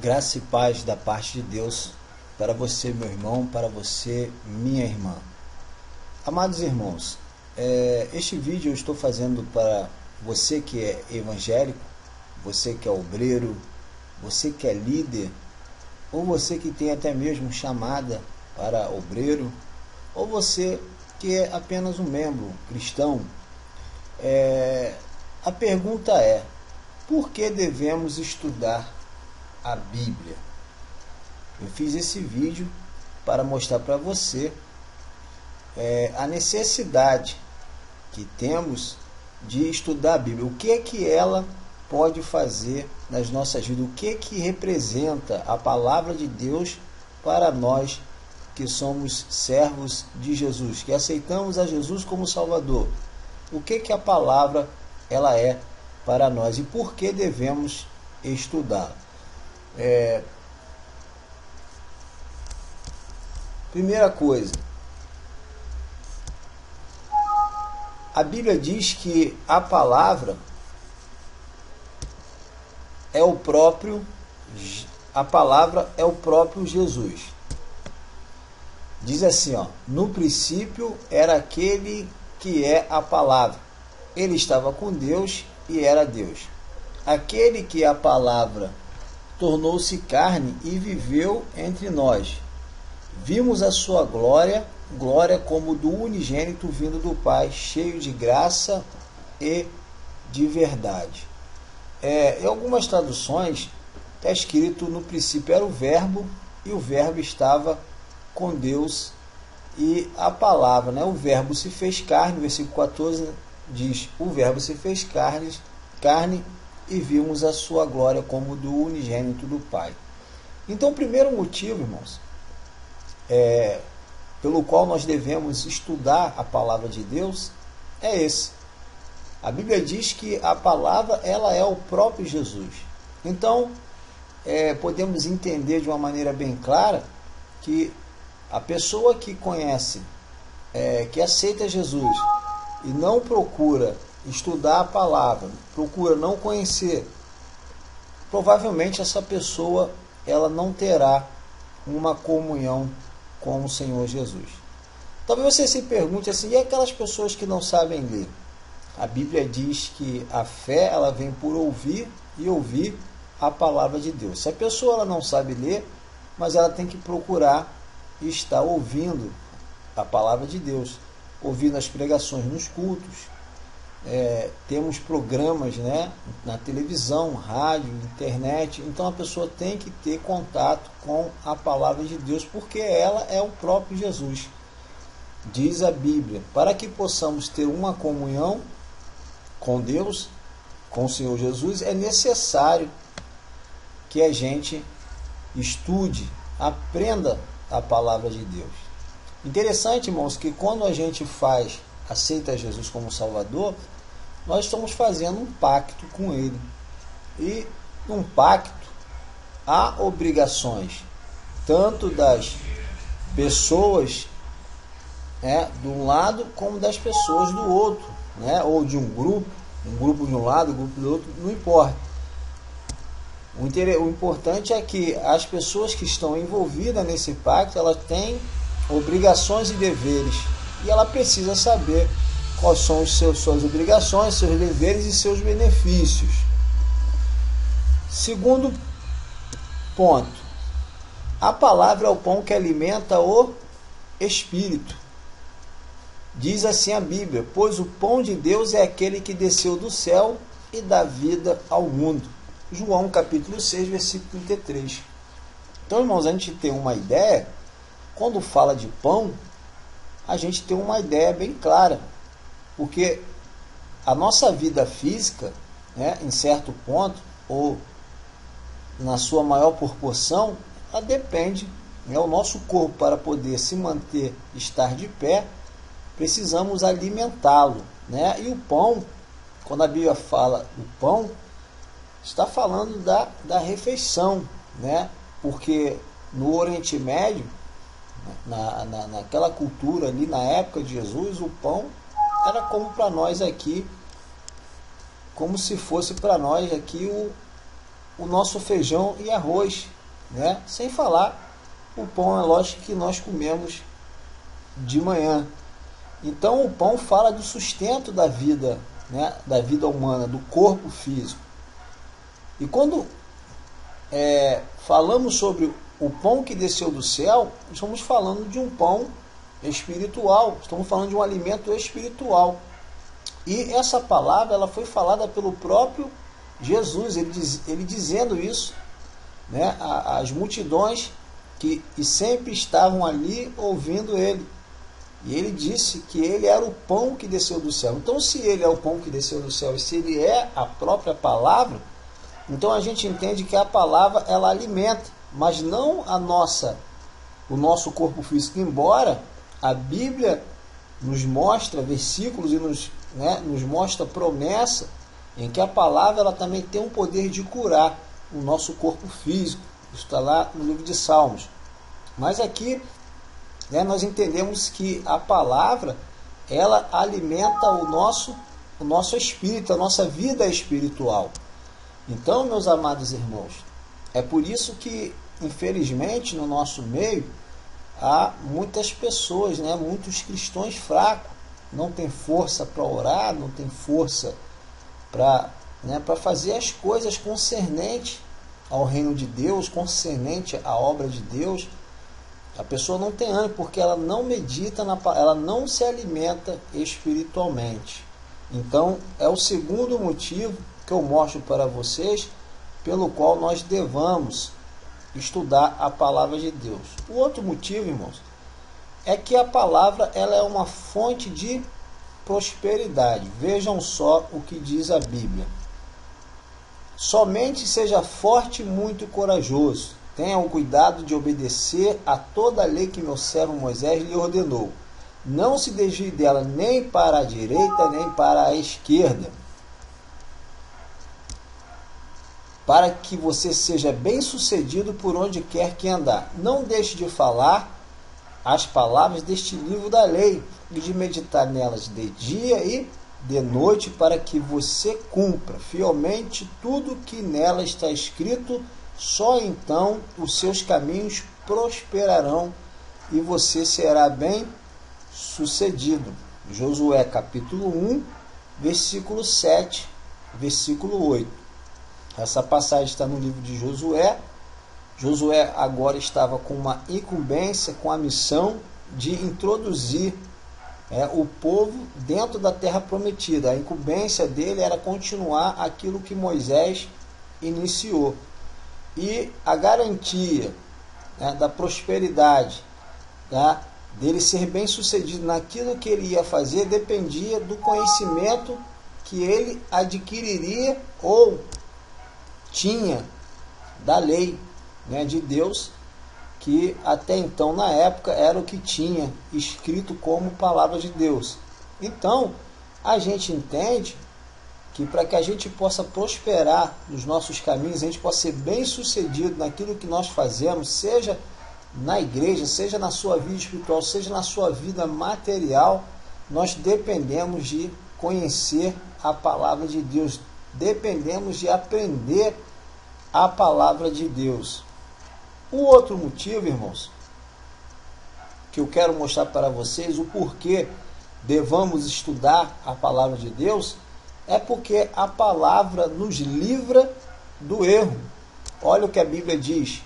Graça e paz da parte de Deus para você, meu irmão, para você, minha irmã. Amados irmãos, este vídeo eu estou fazendo para você que é evangélico, você que é obreiro, você que é líder, ou você que tem até mesmo chamada para obreiro, ou você que é apenas um membro cristão. A pergunta é: por que devemos estudar a Bíblia? Eu fiz esse vídeo para mostrar para você a necessidade que temos de estudar a Bíblia. O que é que ela pode fazer nas nossas vidas? O que é que representa a palavra de Deus para nós que somos servos de Jesus, que aceitamos a Jesus como Salvador? O que é que a palavra ela é para nós e por que devemos estudar? Primeira coisa, a Bíblia diz que a palavra é o próprio Jesus. Diz assim, no princípio era aquele que é a palavra. Ele estava com Deus e era Deus. Aquele que é a palavra tornou-se carne e viveu entre nós. Vimos a sua glória como do unigênito vindo do Pai, cheio de graça e de verdade. Em algumas traduções está escrito: no princípio era o verbo, e o verbo estava com Deus, e a palavra, o verbo se fez carne. O versículo 14 diz: o verbo se fez carne e vimos a sua glória como do unigênito do Pai. Então, o primeiro motivo, irmãos, pelo qual nós devemos estudar a palavra de Deus é esse. A Bíblia diz que a palavra ela é o próprio Jesus. Então, podemos entender de uma maneira bem clara que a pessoa que conhece, que aceita Jesus e não procura estudar a palavra, procura não conhecer, provavelmente essa pessoa ela não terá uma comunhão com o Senhor Jesus. Talvez você se pergunte assim: e aquelas pessoas que não sabem ler? A Bíblia diz que a fé ela vem por ouvir e ouvir a palavra de Deus. Se a pessoa ela não sabe ler, mas ela tem que procurar estar ouvindo a palavra de Deus, ouvindo as pregações nos cultos. Temos programas na televisão, rádio, internet. Então a pessoa tem que ter contato com a palavra de Deus, porque ela é o próprio Jesus. Diz a Bíblia, para que possamos ter uma comunhão com Deus, com o Senhor Jesus, é necessário que a gente estude, aprenda a palavra de Deus. Interessante, irmãos, que quando a gente aceita Jesus como Salvador, nós estamos fazendo um pacto com Ele. E num pacto há obrigações, tanto das pessoas de um lado, como das pessoas do outro, ou de um grupo de um lado, um grupo do outro, não importa. O importante é que as pessoas que estão envolvidas nesse pacto, elas têm obrigações e deveres, e ela precisa saber quais são suas obrigações, seus deveres e seus benefícios. Segundo ponto, a palavra é o pão que alimenta o espírito. Diz assim a Bíblia: pois o pão de Deus é aquele que desceu do céu e dá vida ao mundo. João capítulo 6, versículo 33. Então, irmãos, a gente tem uma ideia, quando fala de pão, a gente tem uma ideia bem clara, porque a nossa vida física, em certo ponto, ou na sua maior proporção, ela depende, o nosso corpo, para poder se manter, estar de pé, precisamos alimentá-lo, E o pão, quando a Bíblia fala do pão, está falando da refeição, porque no Oriente Médio, naquela cultura ali, na época de Jesus, o pão era como para nós aqui, como se fosse para nós aqui o nosso feijão e arroz, né? Sem falar o pão, é lógico, que nós comemos de manhã. Então o pão fala do sustento da vida, né? Da vida humana, do corpo físico. E quando falamos sobre o pão que desceu do céu, estamos falando de um pão espiritual, estamos falando de um alimento espiritual. E essa palavra, ela foi falada pelo próprio Jesus, ele dizendo isso, né, às multidões que sempre estavam ali ouvindo ele. E ele disse que ele era o pão que desceu do céu. Então, se ele é o pão que desceu do céu e se ele é a própria palavra, então a gente entende que a palavra, ela alimenta, mas não o nosso corpo físico. Embora a Bíblia nos mostra versículos e nos mostra promessa em que a palavra, ela também tem um poder de curar o nosso corpo físico. Isso está lá no livro de Salmos. Mas aqui, nós entendemos que a palavra, ela alimenta o nosso espírito, a nossa vida espiritual. Então, meus amados irmãos, é por isso que, infelizmente, no nosso meio, há muitas pessoas, muitos cristãos fracos, não tem força para orar, não tem força para fazer as coisas concernentes ao reino de Deus, concernente à obra de Deus. A pessoa não tem ânimo porque ela não medita ela não se alimenta espiritualmente. Então, é o segundo motivo que eu mostro para vocês pelo qual nós devamos estudar a palavra de Deus. O outro motivo, irmãos, é que a palavra, ela é uma fonte de prosperidade. Vejam só o que diz a Bíblia. Somente seja forte e muito corajoso. Tenha o cuidado de obedecer a toda a lei que meu servo Moisés lhe ordenou. Não se desvie dela nem para a direita, nem para a esquerda, para que você seja bem-sucedido por onde quer que andar. Não deixe de falar as palavras deste livro da lei e de meditar nelas de dia e de noite, para que você cumpra fielmente tudo que nela está escrito. Só então os seus caminhos prosperarão e você será bem-sucedido. Josué capítulo 1, versículo 7, versículo 8. Essa passagem está no livro de Josué. Josué agora estava com uma incumbência, com a missão de introduzir o povo dentro da terra prometida. A incumbência dele era continuar aquilo que Moisés iniciou. E a garantia da prosperidade, dele ser bem sucedido naquilo que ele ia fazer, dependia do conhecimento que ele adquiriria ou tinha da lei de Deus, que até então, na época, era o que tinha escrito como palavra de Deus. Então, a gente entende que para que a gente possa prosperar nos nossos caminhos, a gente possa ser bem sucedido naquilo que nós fazemos, seja na igreja, seja na sua vida espiritual, seja na sua vida material, nós dependemos de conhecer a palavra de Deus, dependemos de aprender a palavra de Deus. O outro motivo, irmãos, que eu quero mostrar para vocês, o porquê devamos estudar a palavra de Deus, é porque a palavra nos livra do erro. Olha o que a Bíblia diz.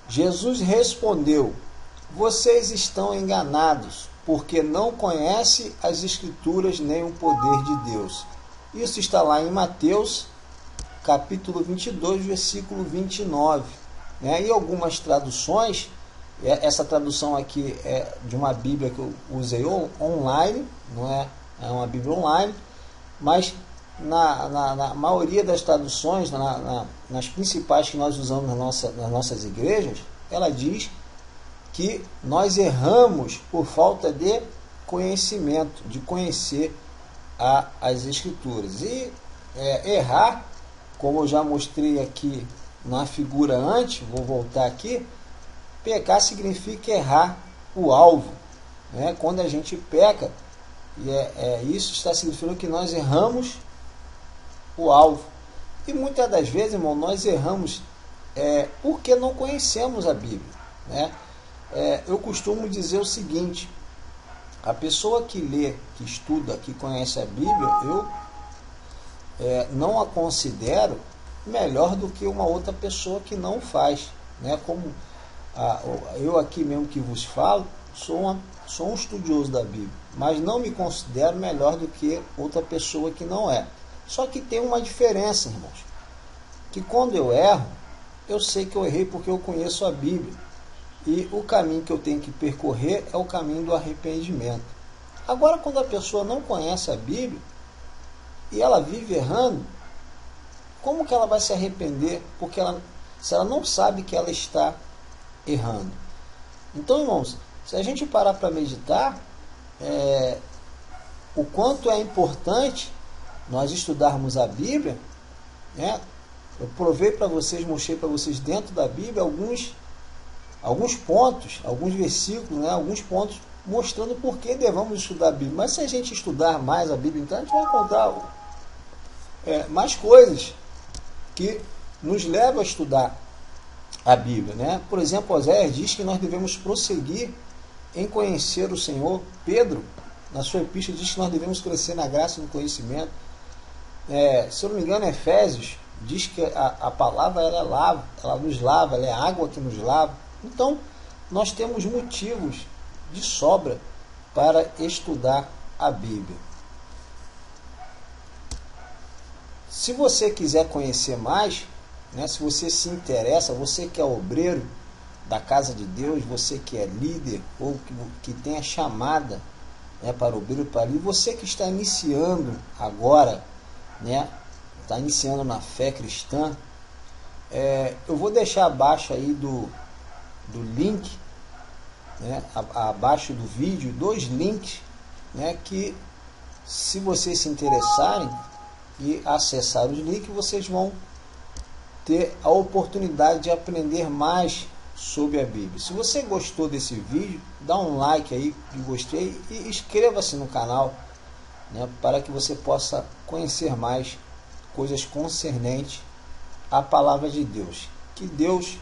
Jesus respondeu: vocês estão enganados, porque não conhecem as Escrituras nem o poder de Deus. Isso está lá em Mateus, capítulo 22, versículo 29. E algumas traduções, essa tradução aqui é de uma Bíblia que eu usei online, não é uma Bíblia online, mas na maioria das traduções, nas principais que nós usamos nas nossas igrejas, ela diz que nós erramos por falta de conhecimento, de conhecer as Escrituras. E errar, como eu já mostrei aqui na figura antes, vou voltar aqui, pecar significa errar o alvo. Quando a gente peca, isso está significando que nós erramos o alvo. E muitas das vezes, irmão, nós erramos porque não conhecemos a Bíblia, né? Eu costumo dizer o seguinte: a pessoa que lê, que estuda, que conhece a Bíblia, eu não a considero melhor do que uma outra pessoa que não faz, né? Como eu aqui mesmo que vos falo, sou um estudioso da Bíblia, mas não me considero melhor do que outra pessoa que não é. Só que tem uma diferença, irmãos, que quando eu erro, eu sei que eu errei porque eu conheço a Bíblia, e o caminho que eu tenho que percorrer é o caminho do arrependimento. Agora, quando a pessoa não conhece a Bíblia e ela vive errando, como que ela vai se arrepender? Porque se ela não sabe que ela está errando. Então, irmãos, se a gente parar para meditar, o quanto é importante nós estudarmos a Bíblia, né? Eu provei para vocês, mostrei para vocês dentro da Bíblia alguns pontos, alguns versículos, né? Alguns pontos mostrando por que devemos estudar a Bíblia. Mas se a gente estudar mais a Bíblia, então a gente vai encontrar mais coisas que nos levam a estudar a Bíblia, né? Por exemplo, Oséias diz que nós devemos prosseguir em conhecer o Senhor. Pedro, na sua epístola, diz que nós devemos crescer na graça e no conhecimento. Se eu não me engano, Efésios diz que a palavra ela nos lava, ela é a água que nos lava. Então, nós temos motivos de sobra para estudar a Bíblia. Se você quiser conhecer mais, né, se você se interessa, você que é obreiro da casa de Deus, você que é líder ou que tem a chamada, né, para obreiro, para líder, você que está iniciando agora, né, está iniciando na fé cristã, eu vou deixar abaixo aí do link, né, abaixo do vídeo, 2 links, né, que se vocês se interessarem e acessar os links, vocês vão ter a oportunidade de aprender mais sobre a Bíblia. Se você gostou desse vídeo, dá um like aí de gostei e inscreva-se no canal, né, para que você possa conhecer mais coisas concernentes à palavra de Deus. Que Deus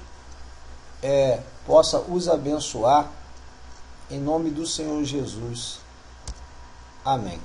possa os abençoar em nome do Senhor Jesus. Amém.